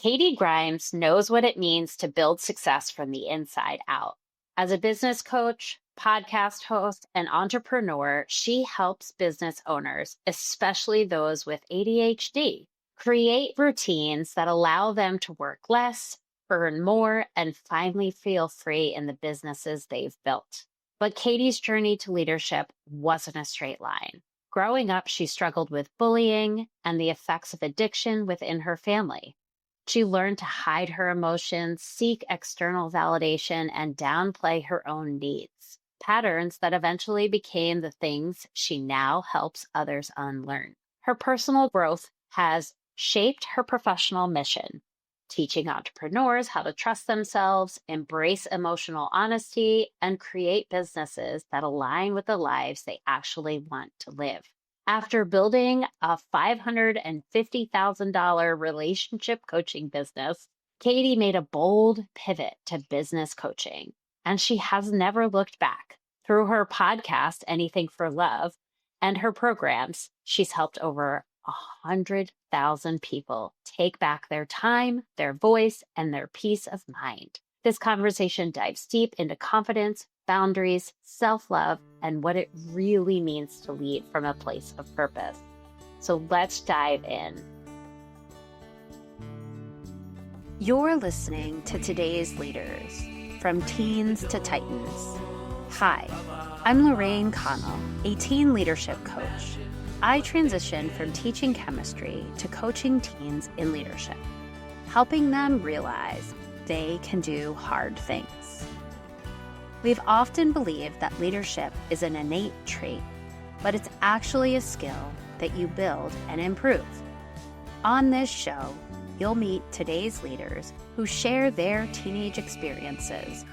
Katie Grimes knows what it means to build success from the inside out. As a business coach, podcast host, and entrepreneur, she helps business owners, especially those with ADHD, create routines that allow them to work less, earn more, and finally feel free in the businesses they've built. But Katie's journey to leadership wasn't a straight line. Growing up, she struggled with bullying and the effects of addiction within her family. She learned to hide her emotions, seek external validation, and downplay her own needs, patterns that eventually became the things she now helps others unlearn. Her personal growth has shaped her professional mission, teaching entrepreneurs how to trust themselves, embrace emotional honesty, and create businesses that align with the lives they actually want to live. After building a $550,000 relationship coaching business, Katie made a bold pivot to business coaching, and she has never looked back. Through her podcast, Anything for Love, and her programs, she's helped over 100,000 people take back their time, their voice, and their peace of mind. This conversation dives deep into confidence, boundaries, self-love, and what it really means to lead from a place of purpose. So let's dive in. You're listening to Today's Leaders, From Teens to Titans. Hi, I'm Lorraine Connell, a teen leadership coach. I transitioned from teaching chemistry to coaching teens in leadership, helping them realize they can do hard things. We've often believed that leadership is an innate trait, but it's actually a skill that you build and improve. On this show, you'll meet today's leaders who share their teenage experiences,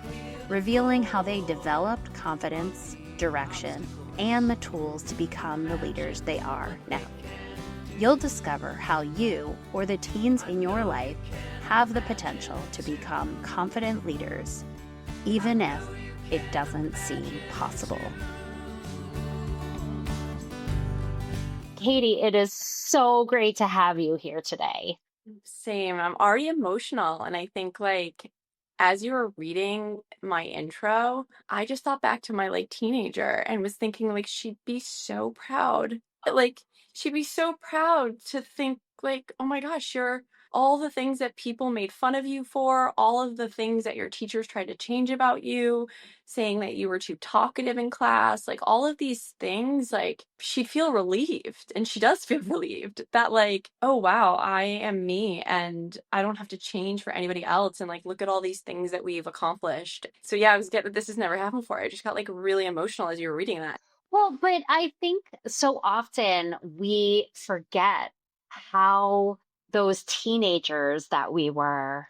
revealing how they developed confidence, direction, and the tools to become the leaders they are now. You'll discover how you or the teens in your life have the potential to become confident leaders, even if it doesn't seem possible. Katie, it is so great to have you here today. Same. I'm already emotional. And I think as you were reading my intro, I just thought back to my teenager and was thinking she'd be so proud. She'd be so proud to think oh my gosh, you're all the things that people made fun of you for, all of the things that your teachers tried to change about you, saying that you were too talkative in class, all of these things, she'd feel relieved. And she does feel relieved that oh wow, I am me and I don't have to change for anybody else. And look at all these things that we've accomplished. So yeah, this has never happened before. I just got really emotional as you were reading that. Well, but I think so often we forget how those teenagers that we were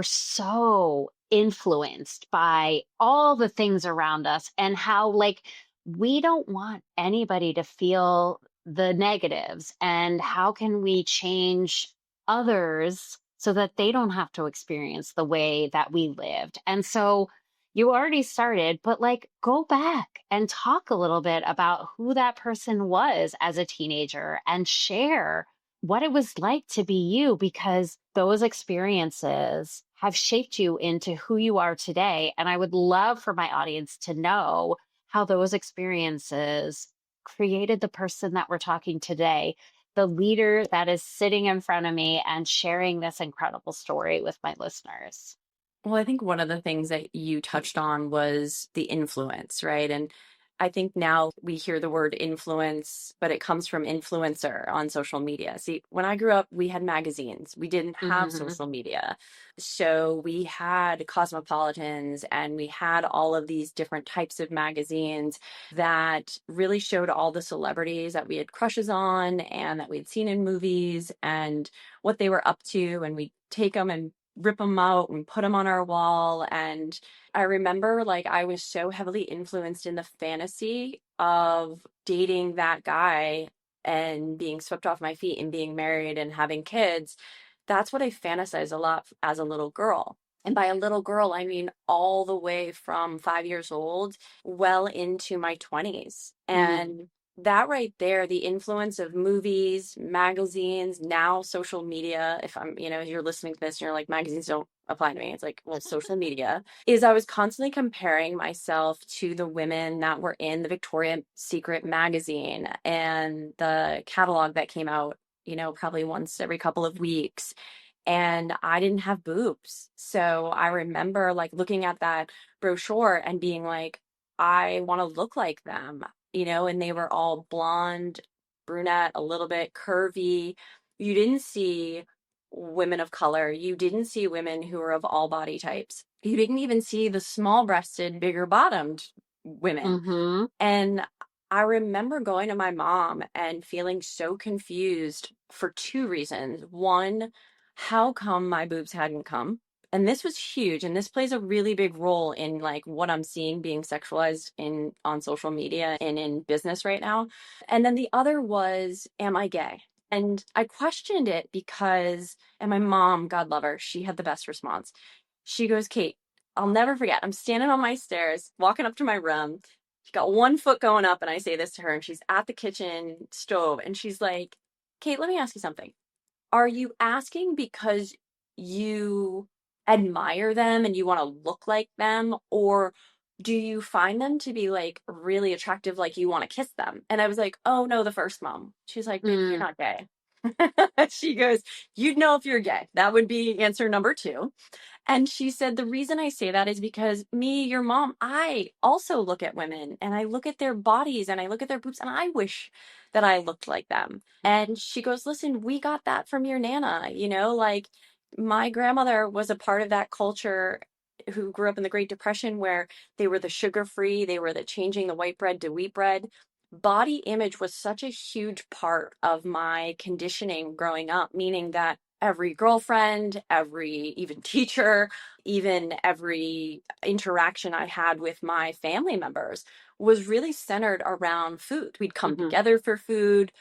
so influenced by all the things around us, and how we don't want anybody to feel the negatives, and how can we change others so that they don't have to experience the way that we lived. And so you already started, but go back and talk a little bit about who that person was as a teenager and share what it was like to be you, because those experiences have shaped you into who you are today. And I would love for my audience to know how those experiences created the person that we're talking today, the leader that is sitting in front of me and sharing this incredible story with my listeners. Well, I think one of the things that you touched on was the influence, right? And I think now we hear the word influence, but it comes from influencer on social media. See, when I grew up, we had magazines. We didn't have social media. So we had Cosmopolitans and we had all of these different types of magazines that really showed all the celebrities that we had crushes on and that we'd seen in movies and what they were up to. And we'd take them and rip them out and put them on our wall. And I remember I was so heavily influenced in the fantasy of dating that guy and being swept off my feet and being married and having kids. That's what I fantasized a lot as a little girl. And by a little girl, I mean all the way from 5 years old, well into my 20s. And that right there, the influence of movies, magazines, now social media, if I'm, you're listening to this and you're like, magazines don't apply to me. It's like, well, social media is I was constantly comparing myself to the women that were in the Victoria's Secret magazine and the catalog that came out, probably once every couple of weeks. And I didn't have boobs. So I remember like looking at that brochure and being like, I want to look like them, and they were all blonde, brunette, a little bit curvy. You didn't see women of color. You didn't see women who were of all body types. You didn't even see the small breasted, bigger bottomed women. Mm-hmm. And I remember going to my mom and feeling so confused for two reasons. One, how come my boobs hadn't come? And this was huge. And this plays a really big role in like what I'm seeing being sexualized in on social media and in business right now. And then the other was, am I gay? And I questioned it because, and my mom, God love her, she had the best response. She goes, Kate, I'll never forget. I'm standing on my stairs, walking up to my room. She got one foot going up, and I say this to her, and she's at the kitchen stove, and she's like, Kate, let me ask you something. Are you asking because you admire them and you want to look like them, or do you find them to be like really attractive, like you want to kiss them? And I was like, oh no, the first mom. She's like, baby, you're Mm. not gay. She goes, you'd know if you're gay. That would be answer number two. And she said, the reason I say that is because me, your mom, I also look at women and I look at their bodies and I look at their boobs and I wish that I looked like them. And she goes, listen, we got that from your Nana, like my grandmother was a part of that culture who grew up in the Great Depression where they were the sugar free, they were the changing the white bread to wheat bread. Body image was such a huge part of my conditioning growing up, meaning that every girlfriend, every even teacher, even every interaction I had with my family members was really centered around food. We'd come Mm-hmm. together for food.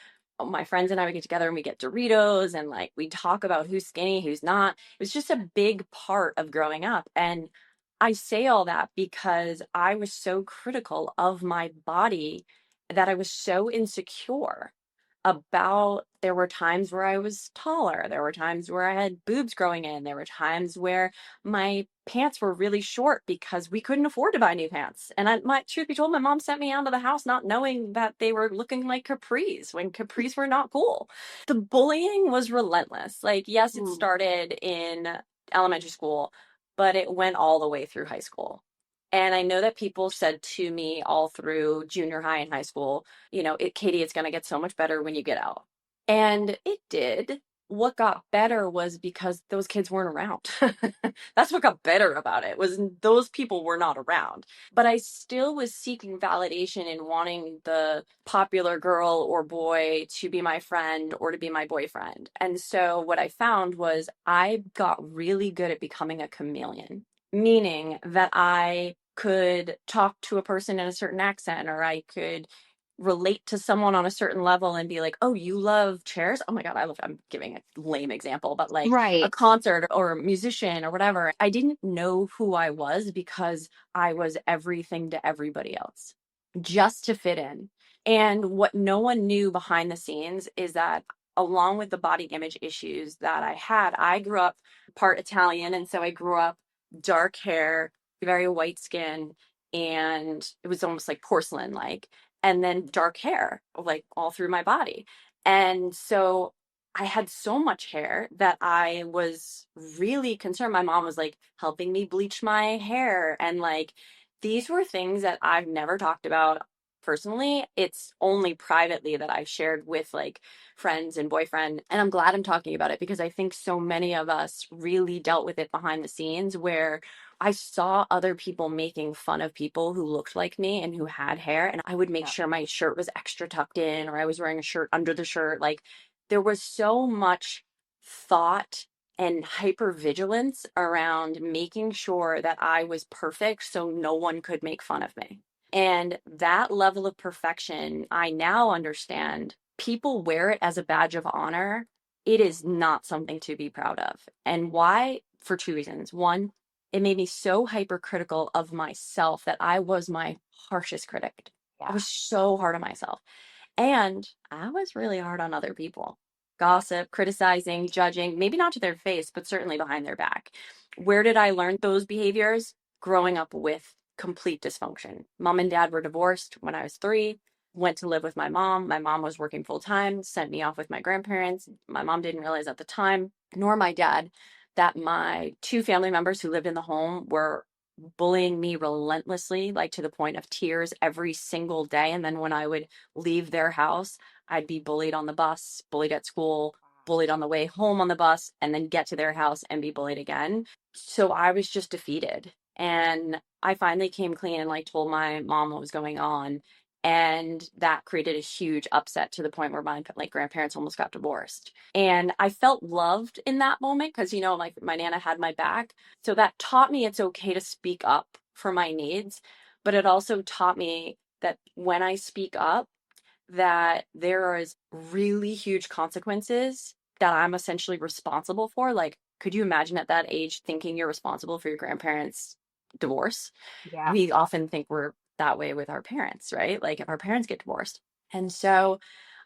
My friends and I would get together and we get Doritos and like we talk about who's skinny, who's not. It was just a big part of growing up. And I say all that because I was so critical of my body that I was so insecure about. There were times where I was taller. There were times where I had boobs growing in. There were times where my pants were really short because we couldn't afford to buy new pants. And my truth be told, my mom sent me out of the house not knowing that they were looking like capris when capris were not cool. The bullying was relentless. Like, yes, it Mm. started in elementary school, but it went all the way through high school. And I know that people said to me all through junior high and high school, Katie, it's going to get so much better when you get out. And it did. What got better was because those kids weren't around. That's what got better about it was those people were not around. But I still was seeking validation and wanting the popular girl or boy to be my friend or to be my boyfriend. And so what I found was I got really good at becoming a chameleon, meaning that I could talk to a person in a certain accent or I could relate to someone on a certain level and be like, oh, you love chairs? Oh my God, I'm giving a lame example, but like a Right. concert or a musician or whatever. I didn't know who I was because I was everything to everybody else just to fit in. And what no one knew behind the scenes is that along with the body image issues that I had, I grew up part Italian. And so I grew up dark hair, very white skin, and it was almost like porcelain like, and then dark hair like all through my body. And so I had so much hair that I was really concerned. My mom was like helping me bleach my hair. And like these were things that I've never talked about personally. It's only privately that I've shared with like friends and boyfriend. And I'm glad I'm talking about it because I think so many of us really dealt with it behind the scenes where I saw other people making fun of people who looked like me and who had hair. And I would make Yeah. sure my shirt was extra tucked in or I was wearing a shirt under the shirt. Like there was so much thought and hypervigilance around making sure that I was perfect so no one could make fun of me. And that level of perfection, I now understand people wear it as a badge of honor. It is not something to be proud of. And why? For two reasons. One, it made me so hypercritical of myself that I was my harshest critic. I Yeah. was so hard on myself. And I was really hard on other people. Gossip, criticizing, judging, maybe not to their face, but certainly behind their back. Where did I learn those behaviors? Growing up with complete dysfunction. Mom and dad were divorced when I was 3, went to live with my mom. My mom was working full time, sent me off with my grandparents. My mom didn't realize at the time, nor my dad, that my 2 family members who lived in the home were bullying me relentlessly, like to the point of tears every single day. And then when I would leave their house, I'd be bullied on the bus, bullied at school, bullied on the way home on the bus, and then get to their house and be bullied again. So I was just defeated. And I finally came clean and like told my mom what was going on. And that created a huge upset to the point where my like grandparents almost got divorced. And I felt loved in that moment because, you know, like my Nana had my back. So that taught me it's okay to speak up for my needs. But it also taught me that when I speak up, that there is really huge consequences that I'm essentially responsible for. Like, could you imagine at that age thinking you're responsible for your grandparents' divorce? Yeah. We often think we're that way with our parents, right? Like if our parents get divorced. And so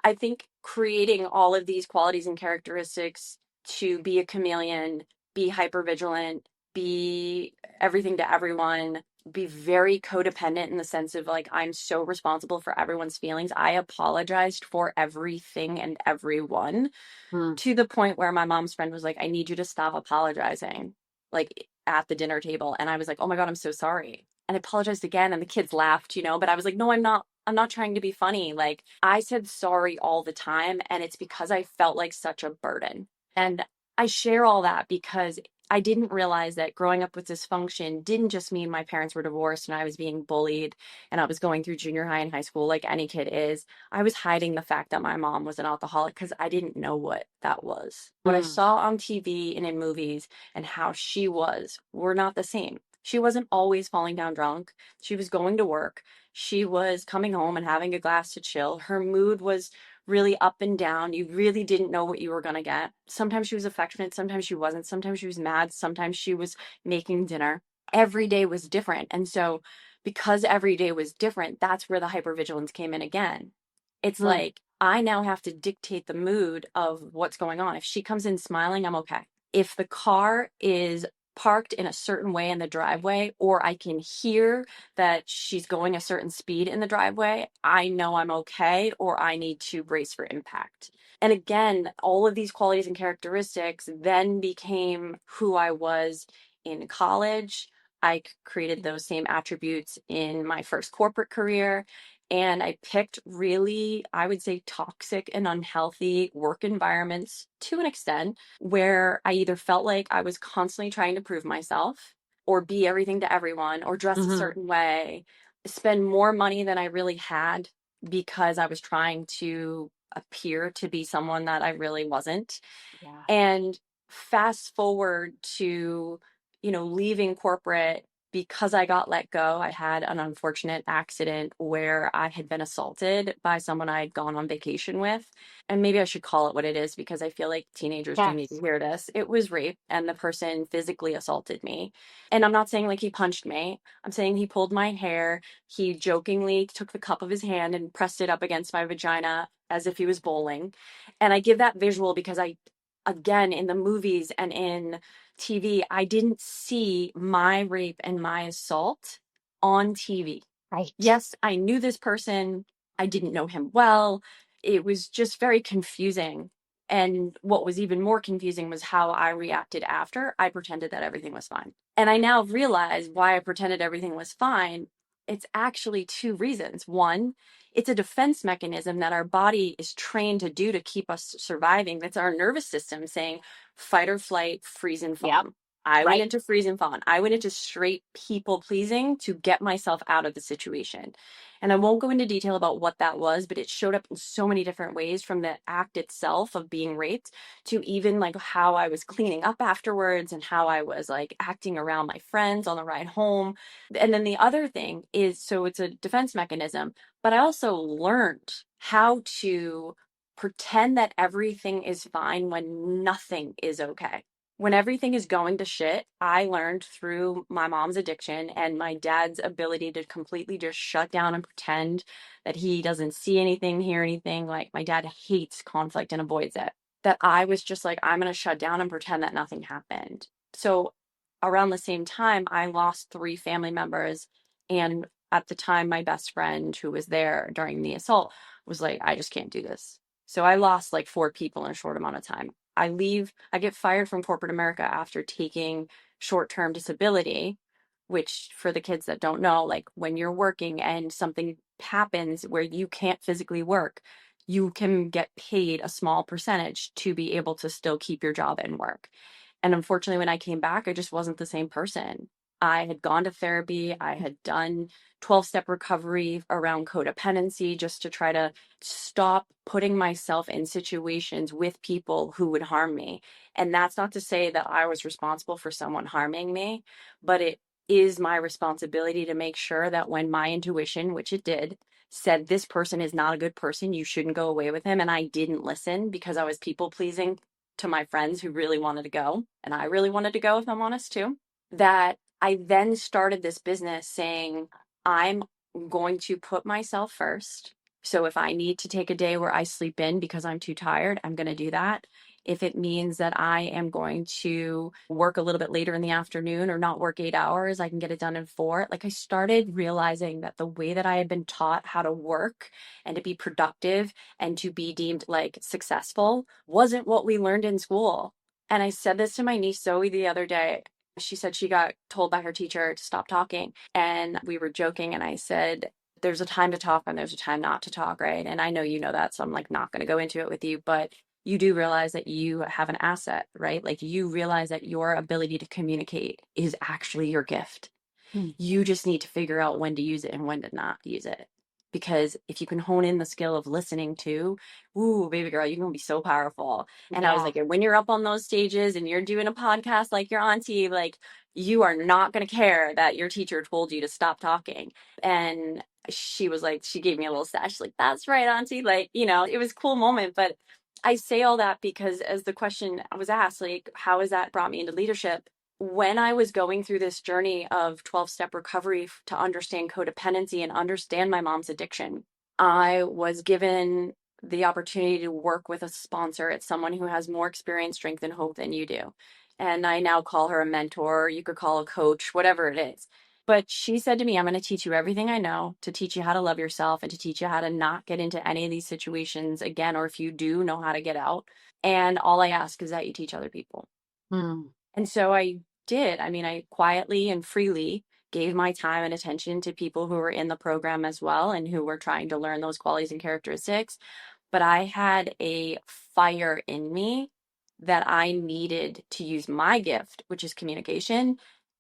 I think creating all of these qualities and characteristics to be a chameleon, be hypervigilant, be everything to everyone, be very codependent in the sense of like, I'm so responsible for everyone's feelings. I apologized for everything and everyone Mm. to the point where my mom's friend was like, I need you to stop apologizing, like at the dinner table. And I was like, oh my God, I'm so sorry. And I apologized again. And the kids laughed, you know, but I was like, no, I'm not. I'm not trying to be funny. Like I said sorry all the time. And it's because I felt like such a burden. And I share all that because I didn't realize that growing up with dysfunction didn't just mean my parents were divorced and I was being bullied and I was going through junior high and high school like any kid is. I was hiding the fact that my mom was an alcoholic because I didn't know what that was. What I Mm. saw on TV and in movies and how she was were not the same. She wasn't always falling down drunk. She was going to work. She was coming home and having a glass to chill. Her mood was really up and down. You really didn't know what you were going to get. Sometimes she was affectionate, sometimes she wasn't. Sometimes she was mad, sometimes she was making dinner. Every day was different. And so because every day was different, that's where the hypervigilance came in again. It's Mm. like I now have to dictate the mood of what's going on. If she comes in smiling, I'm okay. If the car is parked in a certain way in the driveway, or I can hear that she's going a certain speed in the driveway, I know I'm okay, or I need to brace for impact. And again, all of these qualities and characteristics then became who I was in college. I created those same attributes in my first corporate career. And I picked really, I would say, toxic and unhealthy work environments to an extent where I either felt like I was constantly trying to prove myself or be everything to everyone or dress a Hmm. certain way, spend more money than I really had because I was trying to appear to be someone that I really wasn't. Yeah. And fast forward to, you know, leaving corporate because I got let go. I had an unfortunate accident where I had been assaulted by someone I had gone on vacation with. And maybe I should call it what it is because I feel like teenagers do need to Yes. hear this. It was rape, and the person physically assaulted me. And I'm not saying like he punched me, I'm saying he pulled my hair. He jokingly took the cup of his hand and pressed it up against my vagina as if he was bowling. And I give that visual because again, in the movies and in TV, I didn't see my rape and my assault on TV. Right. Yes, I knew this person. I didn't know him well. It was just very confusing. And what was even more confusing was how I reacted after. I pretended that everything was fine. And I now realize why I pretended everything was fine. It's actually 2 reasons. One, it's a defense mechanism that our body is trained to do to keep us surviving. That's our nervous system saying fight or flight, freeze and Yep. fawn. I went Right. into freeze and fawn. I went into straight people pleasing to get myself out of the situation. And I won't go into detail about what that was, but it showed up in so many different ways, from the act itself of being raped to even like how I was cleaning up afterwards and how I was like acting around my friends on the ride home. And then the other thing is, so it's a defense mechanism, but I also learned how to pretend that everything is fine when nothing is okay. when everything is going to shit, I learned through my mom's addiction and my dad's ability to completely just shut down and pretend that he doesn't see anything, hear anything. Like my dad hates conflict and avoids it. That I was just like, I'm going to shut down and pretend that nothing happened. So around the same time, I lost three family members. And at the time, my best friend who was there during the assault was like, I just can't do this. So I lost like four people in a short amount of time. I get fired from corporate America after taking short term disability, which for the kids that don't know, like when you're working and something happens where you can't physically work, you can get paid a small percentage to be able to still keep your job and work. And unfortunately, when I came back, I just wasn't the same person. I had gone to therapy, I had done 12-step recovery around codependency just to try to stop putting myself in situations with people who would harm me. And that's not to say that I was responsible for someone harming me, but it is my responsibility to make sure that when my intuition, which it did, said this person is not a good person, you shouldn't go away with him, and I didn't listen because I was people pleasing to my friends who really wanted to go, and I really wanted to go, if I'm honest too, that I then started this business saying, I'm going to put myself first. So if I need to take a day where I sleep in because I'm too tired, I'm going to do that. If it means that I am going to work a little bit later in the afternoon or not work 8 hours, I can get it done in 4. Like I started realizing that the way that I had been taught how to work and to be productive and to be deemed like successful wasn't what we learned in school. And I said this to my niece Zoe the other day. She said she got told by her teacher to stop talking. And we were joking. And I said, there's a time to talk and there's a time not to talk, right? And I know you know that. So I'm like not going to go into it with you. But you do realize that you have an asset, right? Like you realize that your ability to communicate is actually your gift. You just need to figure out when to use it and when to not use it. Because if you can hone in the skill of listening to, ooh, baby girl, you're gonna be so powerful. And I was Yeah. like, when you're up on those stages and you're doing a podcast like your auntie, like you are not gonna care that your teacher told you to stop talking. And she was like, she gave me a little sash, like, that's right, auntie. Like, it was a cool moment. But I say all that because as the question was asked, like, how has that brought me into leadership? When I was going through this journey of 12-step recovery to understand codependency and understand my mom's addiction, I was given the opportunity to work with a sponsor. It's someone who has more experience, strength, and hope than you do. And I now call her a mentor. You could call a coach, whatever it is. But she said to me, I'm going to teach you everything I know to teach you how to love yourself and to teach you how to not get into any of these situations again, or if you do, know how to get out. And all I ask is that you teach other people. Mm. And so I did. I mean, I quietly and freely gave my time and attention to people who were in the program as well and who were trying to learn those qualities and characteristics. But I had a fire in me that I needed to use my gift, which is communication,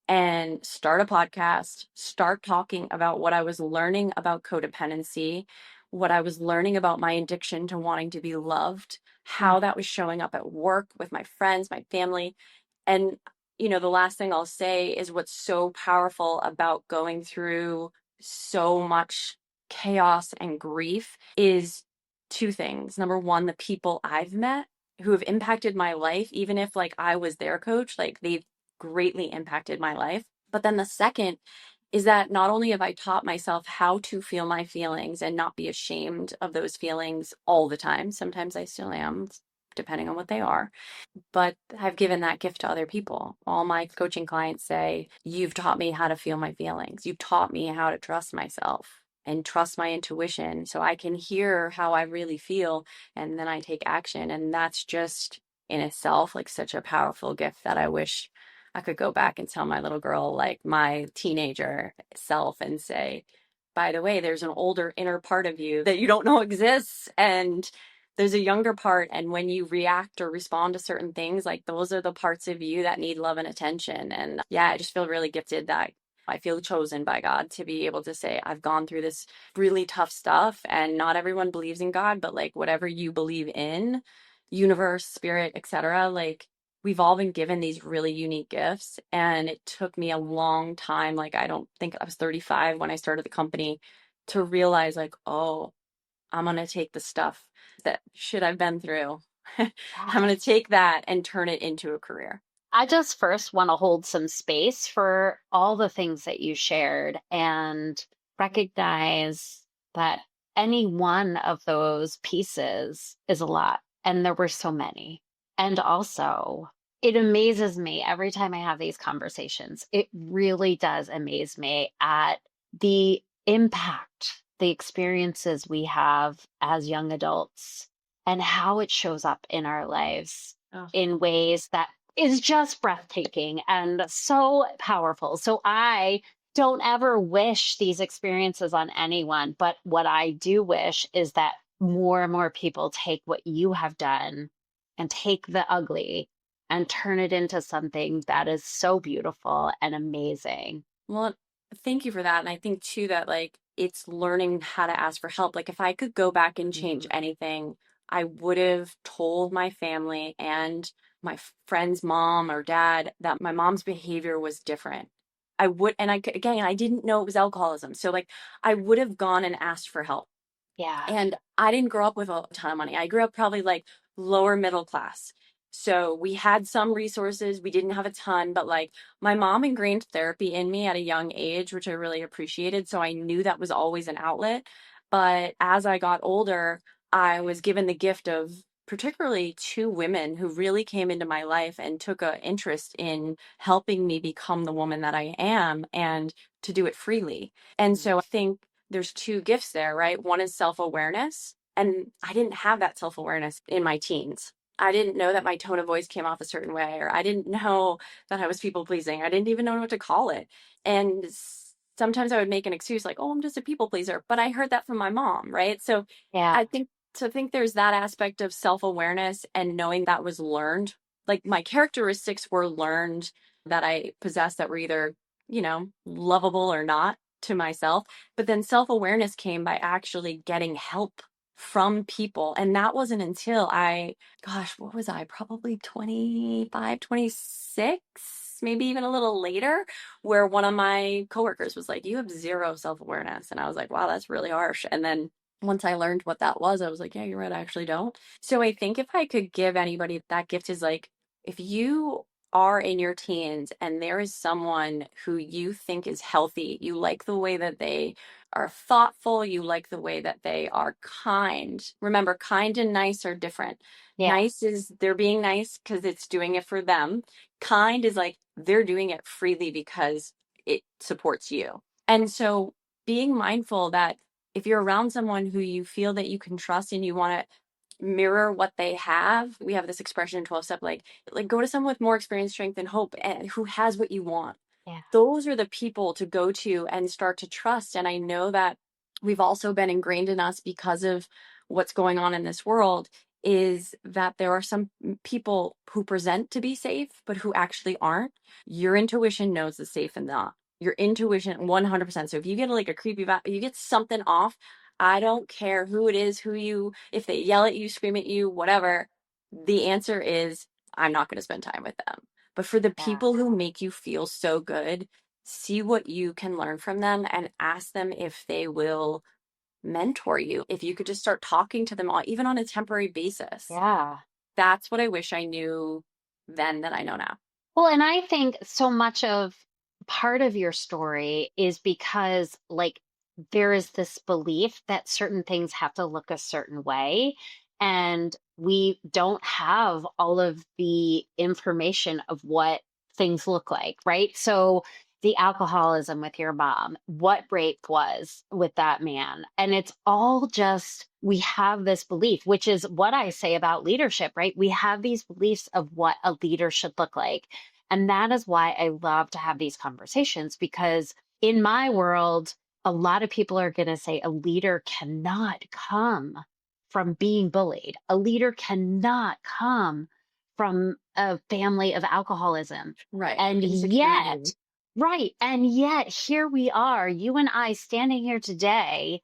and start a podcast, start talking about what I was learning about codependency, what I was learning about my addiction to wanting to be loved, how that was showing up at work with my friends, my family. And, the last thing I'll say is what's so powerful about going through so much chaos and grief is two things. Number one, the people I've met who have impacted my life, even if like I was their coach, like they've greatly impacted my life. But then the second is that not only have I taught myself how to feel my feelings and not be ashamed of those feelings all the time, sometimes I still am, depending on what they are, but I've given that gift to other people. All my coaching clients say, you've taught me how to feel my feelings. You've taught me how to trust myself and trust my intuition so I can hear how I really feel and then I take action. And that's just in itself like such a powerful gift that I wish I could go back and tell my little girl, like my teenager self, and say, by the way, there's an older inner part of you that you don't know exists. And there's a younger part, and when you react or respond to certain things, like those are the parts of you that need love and attention. And yeah, I just feel really gifted that I feel chosen by God to be able to say I've gone through this really tough stuff, and not everyone believes in God, but like whatever you believe in, universe, spirit, etc., like we've all been given these really unique gifts. And it took me a long time, like I don't think I was 35 when I started the company, to realize like, oh, I'm going to take the stuff that shit I've been through. I'm Yeah. going to take that and turn it into a career. I just first want to hold some space for all the things that you shared and recognize that any one of those pieces is a lot. And there were so many. And also, it amazes me every time I have these conversations. It really does amaze me at the impact, the experiences we have as young adults and how it shows up in our lives Oh. in ways that is just breathtaking and so powerful. So I don't ever wish these experiences on anyone, but what I do wish is that more and more people take what you have done and take the ugly and turn it into something that is so beautiful and amazing. Well, thank you for that. And I think too that like it's learning how to ask for help. Like if I could go back and change Mhm. anything, I would have told my family and my friend's mom or dad that my mom's behavior was different. I would, and again, I didn't know it was alcoholism. So like I would have gone and asked for help. Yeah. And I didn't grow up with a ton of money. I grew up probably like lower middle class. So we had some resources. We didn't have a ton, but like my mom ingrained therapy in me at a young age, which I really appreciated. So I knew that was always an outlet. But as I got older, I was given the gift of particularly two women who really came into my life and took an interest in helping me become the woman that I am and to do it freely. And Mm. so I think there's two gifts there, right? One is self-awareness. And I didn't have that self-awareness in my teens. I didn't know that my tone of voice came off a certain way, or I didn't know that I was people pleasing. I didn't even know what to call it. And sometimes I would make an excuse like, oh, I'm just a people pleaser. But I heard that from my mom, right? So Yeah. I think there's that aspect of self-awareness and knowing that was learned. Like my characteristics were learned that I possessed that were either, lovable or not to myself. But then self awareness came by actually getting help from people. And that wasn't until gosh, what was I? Probably 25, 26, maybe even a little later, where one of my coworkers was like, you have zero self awareness. And I was like, wow, that's really harsh. And then once I learned what that was, I was like, yeah, you're right. I actually don't. So I think if I could give anybody that gift is like, if you are in your teens and there is someone who you think is healthy, you like the way that they are thoughtful, you like the way that they are kind. Remember, kind and nice are different. Yeah. Nice is they're being nice because it's doing it for them. Kind is like they're doing it freely because it supports you. And so being mindful that if you're around someone who you feel that you can trust and you want to mirror what they have, we have this expression in 12 step like go to someone with more experience, strength, and hope, and who has what you want. Yeah. Those are the people to go to and start to trust. And I know that we've also been ingrained in us because of what's going on in this world is that there are some people who present to be safe, but who actually aren't. Your intuition knows the safe and not. Your intuition 100%. So if you get like a creepy vibe, you get something off, I don't care who it is, if they yell at you, scream at you, whatever, the answer is I'm not going to spend time with them. But for the Yeah. people who make you feel so good, see what you can learn from them and ask them if they will mentor you. If you could just start talking to them all, even on a temporary basis. Yeah. That's what I wish I knew then that I know now. Well, and I think so much of part of your story is because, like, there is this belief that certain things have to look a certain way. And we don't have all of the information of what things look like, right? So, the alcoholism with your mom, what rape was with that man. And it's all just, we have this belief, which is what I say about leadership, right? We have these beliefs of what a leader should look like. And that is why I love to have these conversations because in my world, a lot of people are going to say a leader cannot come from being bullied. A leader cannot come from a family of alcoholism. Right. And Insecurity. yet, right. And yet, here we are, you and I standing here today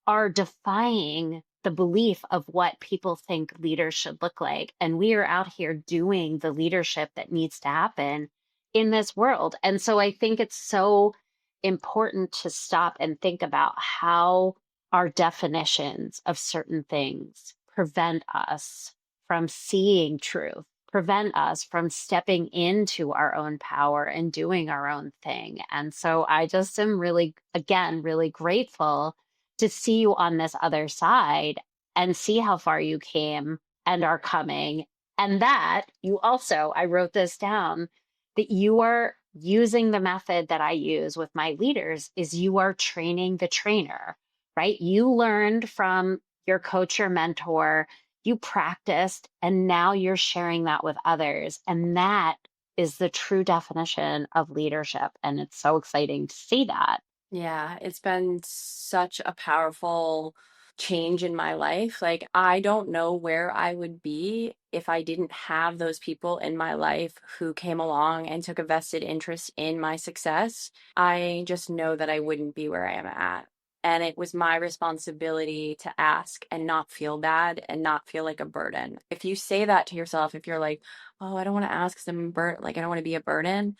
are defying the belief of what people think leaders should look like. And we are out here doing the leadership that needs to happen in this world. And so I think it's so important to stop and think about how our definitions of certain things prevent us from seeing truth. prevent us from stepping into our own power and doing our own thing. And so I just am really, again, really grateful to see you on this other side and see how far you came and are coming. And that you also, I wrote this down, that you are using the method that I use with my leaders is you are training the trainer, right? You learned from your coach or mentor, you practiced, and now you're sharing that with others. And that is the true definition of leadership. And it's so exciting to see that. Yeah, it's been such a powerful change in my life. Like, I don't know where I would be if I didn't have those people in my life who came along and took a vested interest in my success. I just know that I wouldn't be where I am at. And it was my responsibility to ask and not feel bad and not feel like a burden. If you say that to yourself, if you're like, oh, I don't want to ask some like I don't want to be a burden,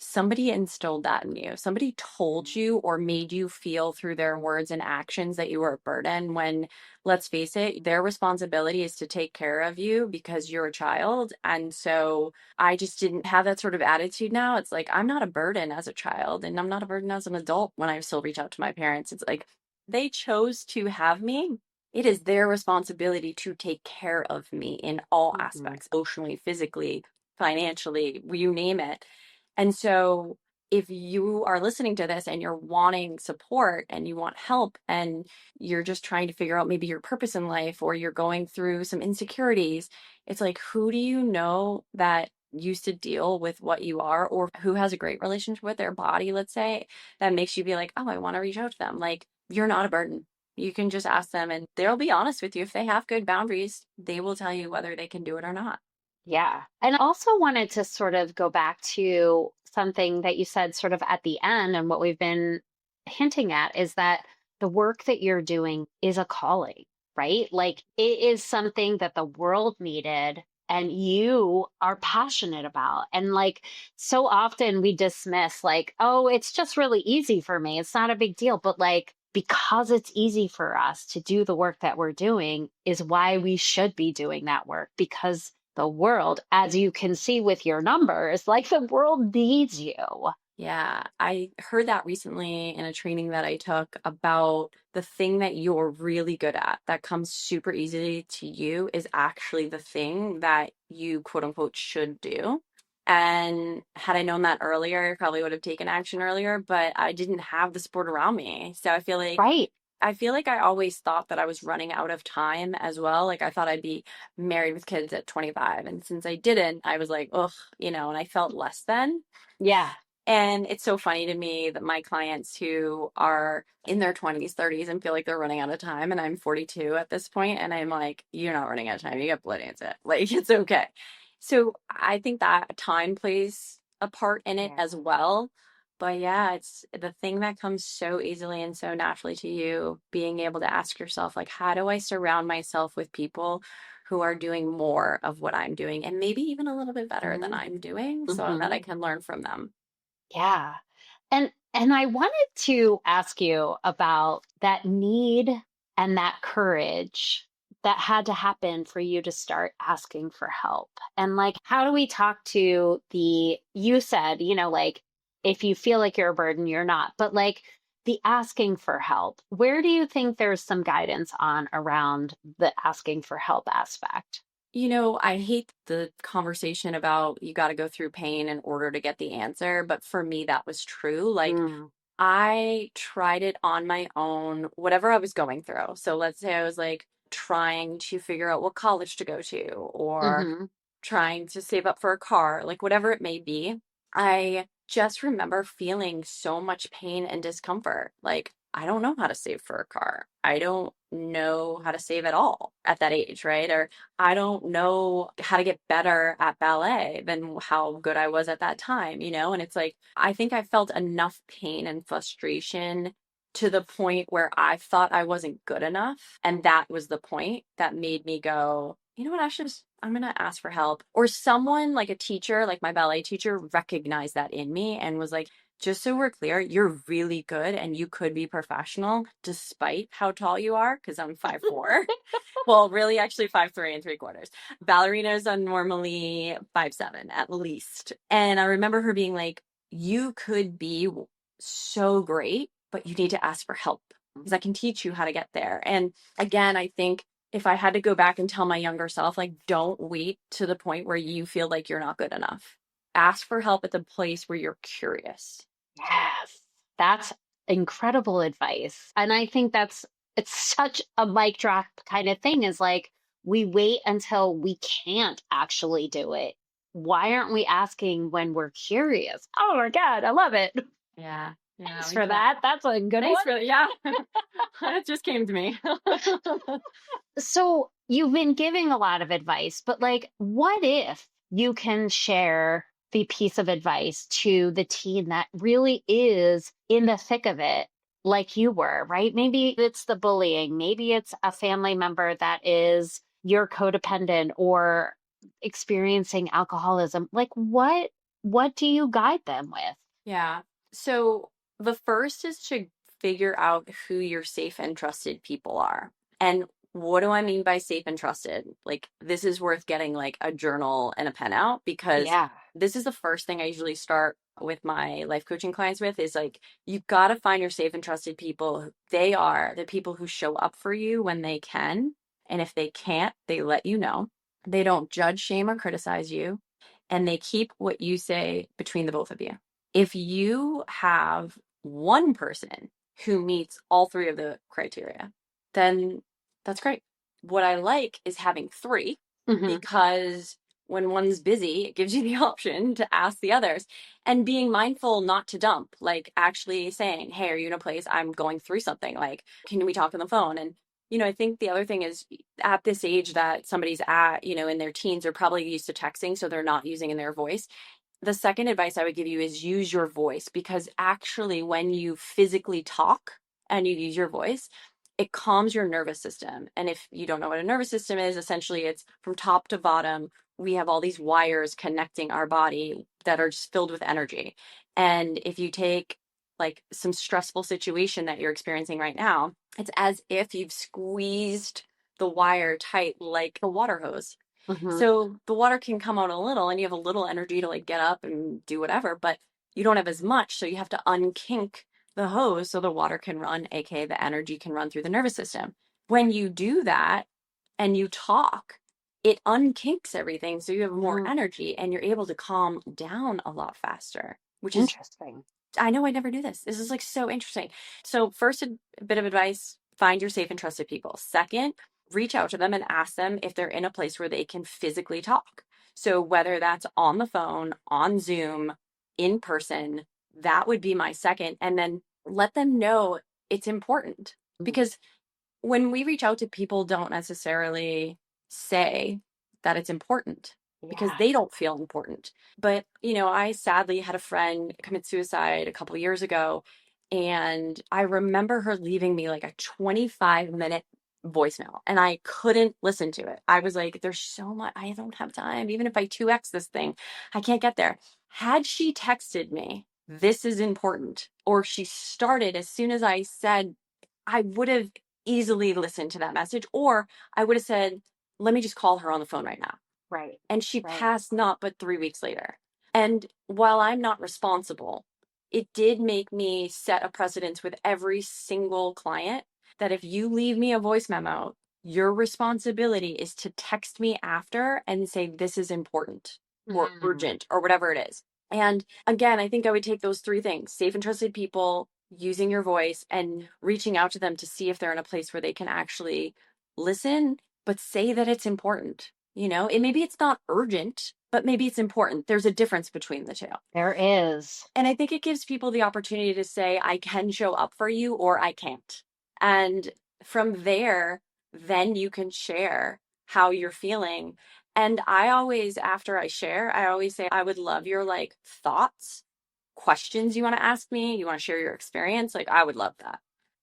somebody instilled that in you. Somebody told you or made you feel through their words and actions that you were a burden when, let's face it, their responsibility is to take care of you because you're a child. And so I just didn't have that sort of attitude now. It's like, I'm not a burden as a child and I'm not a burden as an adult when I still reach out to my parents. It's like they chose to have me. It is their responsibility to take care of me in all Mhm. aspects, emotionally, physically, financially, you name it. And so if you are listening to this and you're wanting support and you want help and you're just trying to figure out maybe your purpose in life or you're going through some insecurities, it's like, who do you know that used to deal with what you are or who has a great relationship with their body, let's say, that makes you be like, oh, I want to reach out to them. Like, you're not a burden. You can just ask them and they'll be honest with you. If they have good boundaries, they will tell you whether they can do it or not. Yeah. And I also wanted to sort of go back to something that you said sort of at the end, and what we've been hinting at is that the work that you're doing is a calling, right? Like it is something that the world needed and you are passionate about. And like so often we dismiss, like, oh, it's just really easy for me. It's not a big deal. But like, because it's easy for us to do the work that we're doing is why we should be doing that work, because the world, as you can see with your numbers, like the world needs you. Yeah, I heard that recently in a training that I took about the thing that you're really good at that comes super easily to you is actually the thing that you quote unquote should do. And had I known that earlier, I probably would have taken action earlier, but I didn't have the support around me. So Right. I feel like I always thought that I was running out of time as well. Like I thought I'd be married with kids at 25. And since I didn't, I was like, ugh, and I felt less than. Yeah. And it's so funny to me that my clients who are in their 20s, 30s, and feel like they're running out of time, and I'm 42 at this point, and I'm like, you're not running out of time. You got blood answer. Like, it's okay. So I think that time plays a part in it Yeah. as well. But yeah, it's the thing that comes so easily and so naturally to you, being able to ask yourself, like, how do I surround myself with people who are doing more of what I'm doing and maybe even a little bit better than Hmm. I'm doing so that Hmm. I can learn from them? Yeah. And I wanted to ask you about that need and that courage that had to happen for you to start asking for help. And like, how do we talk to you said, like, if you feel like you're a burden, you're not, but like the asking for help, where do you think there's some guidance on around the asking for help aspect? I hate the conversation about you got to go through pain in order to get the answer, but for me, that was true. Like, Mm. I tried it on my own, whatever I was going through. So let's say I was like trying to figure out what college to go to, or Hmm. trying to save up for a car, like whatever it may be. I just remember feeling so much pain and discomfort. Like, I don't know how to save for a car. I don't know how to save at all at that age, right? Or I don't know how to get better at ballet than how good I was at that time. And it's like, I think I felt enough pain and frustration to the point where I thought I wasn't good enough. And that was the point that made me go, you know what? I'm going to ask for help. Or someone like a teacher, like my ballet teacher, recognized that in me and was like, just so we're clear, you're really good and you could be professional despite how tall you are, because I'm 5'4". Well, really, actually 5'3 3/4". Ballerinas are normally 5'7" at least. And I remember her being like, you could be so great, but you need to ask for help because I can teach you how to get there. And again, I think if I had to go back and tell my younger self, like, don't wait to the point where you feel like you're not good enough. Ask for help at the place where you're curious. Yes, that's incredible advice. And I think it's such a mic drop kind of thing is like we wait until we can't actually do it. Why aren't we asking when we're curious? Oh my God, I love it. Yeah. Yeah. Thanks We for can't. that. That's a good Thanks one. for yeah. It just came to me. So you've been giving a lot of advice, but like, what if you can share the piece of advice to the teen that really is in the thick of it, like you were, right? Maybe it's the bullying, maybe it's a family member that is your codependent or experiencing alcoholism. Like, what do you guide them with? Yeah. So the first is to figure out who your safe and trusted people are. And what do I mean by safe and trusted? Like, this is worth getting like a journal and a pen out because Yeah. this is the first thing I usually start with my life coaching clients with is like, you've got to find your safe and trusted people. They are the people who show up for you when they can. And if they can't, they let you know. They don't judge, shame, or criticize you. And they keep what you say between the both of you. If you have one person who meets all three of the criteria, then that's great. What I like is having three Hmm. because when one's busy, it gives you the option to ask the others and being mindful not to dump, like actually saying, hey, are you in a place I'm going through something? Like, can we talk on the phone? And, I think the other thing is at this age that somebody's at, in their teens, they're probably used to texting, so they're not using in their voice. The second advice I would give you is use your voice because actually, when you physically talk and you use your voice, it calms your nervous system. And if you don't know what a nervous system is, essentially it's from top to bottom. We have all these wires connecting our body that are just filled with energy. And if you take like some stressful situation that you're experiencing right now, it's as if you've squeezed the wire tight like a water hose. Hmm. So the water can come out a little and you have a little energy to like get up and do whatever, but you don't have as much. So you have to unkink the hose so the water can run, aka the energy can run through the nervous system. When you do that and you talk, it unkinks everything. So you have more Hmm. energy and you're able to calm down a lot faster, which is, Interesting. I know I never do this. This is like so interesting. So, first, a bit of advice, find your safe and trusted people. Second, reach out to them and ask them if they're in a place where they can physically talk. So, whether that's on the phone, on Zoom, in person, that would be my second. And then let them know it's important because when we reach out to people, don't necessarily say that it's important because Yeah. they don't feel important. But, I sadly had a friend commit suicide a couple years ago. And I remember her leaving me like a 25-minute voicemail and I couldn't listen to it. I was like, there's so much, I don't have time. Even if I 2x this thing, I can't get there. Had she texted me, this is important, or she started as soon as I said, I would have easily listened to that message, or I would have said, let me just call her on the phone right now. Right. And she Right. passed not but 3 weeks later. And while I'm not responsible, it did make me set a precedence with every single client that if you leave me a voice memo, your responsibility is to text me after and say, this is important or Mm. urgent or whatever it is. And again, I think I would take those three things: safe and trusted people, using your voice, and reaching out to them to see if they're in a place where they can actually listen, but say that it's important. And maybe it's not urgent, but maybe it's important. There's a difference between the two. There is. And I think it gives people the opportunity to say, I can show up for you or I can't. And from there, then you can share how you're feeling. And I always, after I share, I always say, I would love your like thoughts, questions you want to ask me, you want to share your experience. Like, I would love that.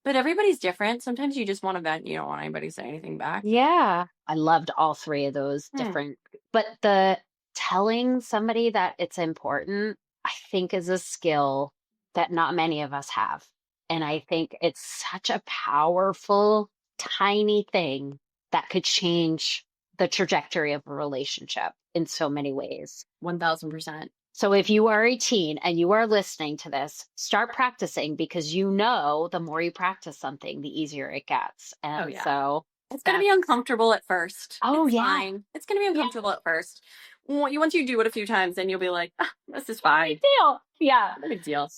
But everybody's different. Sometimes you just want to vent. You don't want anybody to say anything back. Yeah. I loved all three of those Hmm. different, but the telling somebody that it's important, I think is a skill that not many of us have. And I think it's such a powerful, tiny thing that could change the trajectory of a relationship in so many ways. 1000%. So if you are a teen and you are listening to this, start practicing because you know the more you practice something, the easier it gets. Oh, And yeah. so It's going to be that's, uncomfortable at first. oh, It's yeah. fine. It's going to be Yeah. uncomfortable at first. Once you do it a few times, then you'll be like, this is No fine. big deal. Yeah. No big deal.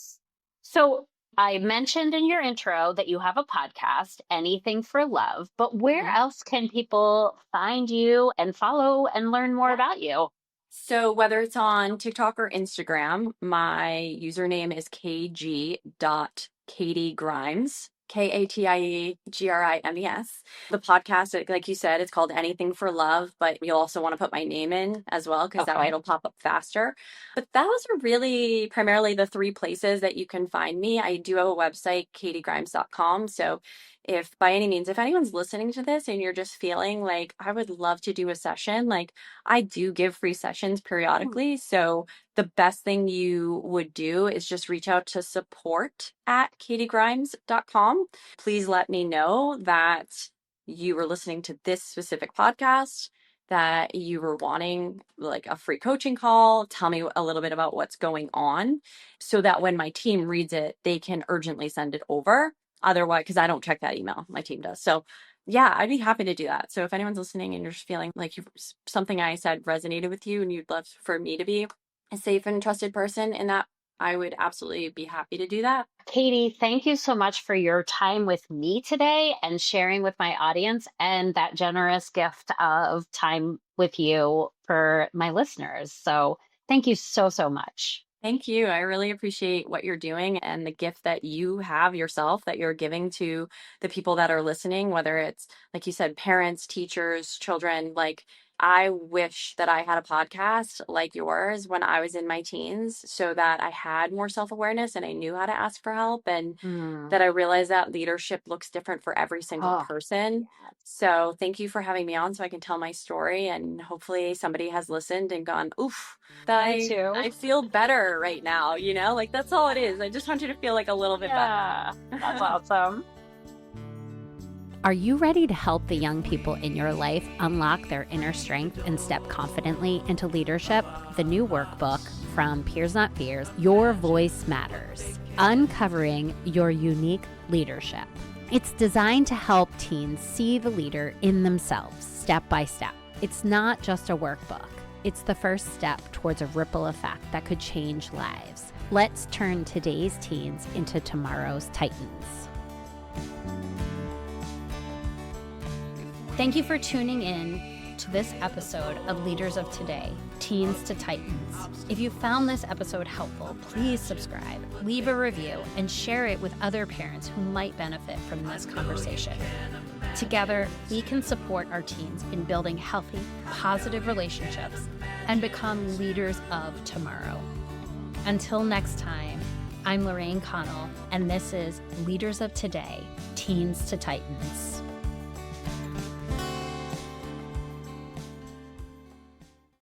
So I mentioned in your intro that you have a podcast, Anything for Love, but where Mhm. else can people find you and follow and learn more about you? So whether it's on TikTok or Instagram, my username is kg.katiegrimes, KATIEGRIMES. The podcast, like you said, it's called Anything for Love, but you'll also want to put my name in as well because that way Okay. it'll pop up faster. But those are really primarily the three places that you can find me. I do have a website, katiegrimes.com. So if by any means, if anyone's listening to this and you're just feeling like I would love to do a session, like I do give free sessions periodically. So the best thing you would do is just reach out to support@katiegrimes.com. Please let me know that you were listening to this specific podcast, that you were wanting like a free coaching call. Tell me a little bit about what's going on so that when my team reads it, they can urgently send it over. Otherwise, because I don't check that email, my team does. So yeah, I'd be happy to do that. So if anyone's listening and you're just feeling like something I said resonated with you and you'd love for me to be a safe and trusted person in that, I would absolutely be happy to do that. Katie, thank you so much for your time with me today and sharing with my audience and that generous gift of time with you for my listeners. So thank you so, so much. Thank you. I really appreciate what you're doing and the gift that you have yourself that you're giving to the people that are listening, whether it's, like you said, parents, teachers, children. Like, I wish that I had a podcast like yours when I was in my teens so that I had more self awareness and I knew how to ask for help and Mm. that I realized that leadership looks different for every single Oh, person. yes. So, thank you for having me on so I can tell my story and hopefully somebody has listened and gone, oof. Me too. I feel better right now, like that's all it is. I just want you to feel like a little bit Yeah, that's better. awesome. Are you ready to help the young people in your life unlock their inner strength and step confidently into leadership? The new workbook from Peers Not Fears, Your Voice Matters, Uncovering Your Unique Leadership. It's designed to help teens see the leader in themselves, step by step. It's not just a workbook. It's the first step towards a ripple effect that could change lives. Let's turn today's teens into tomorrow's titans. Thank you for tuning in to this episode of Leaders of Today, Teens to Titans. If you found this episode helpful, please subscribe, leave a review, and share it with other parents who might benefit from this conversation. Together, we can support our teens in building healthy, positive relationships and become leaders of tomorrow. Until next time, I'm Lorraine Connell, and this is Leaders of Today, Teens to Titans.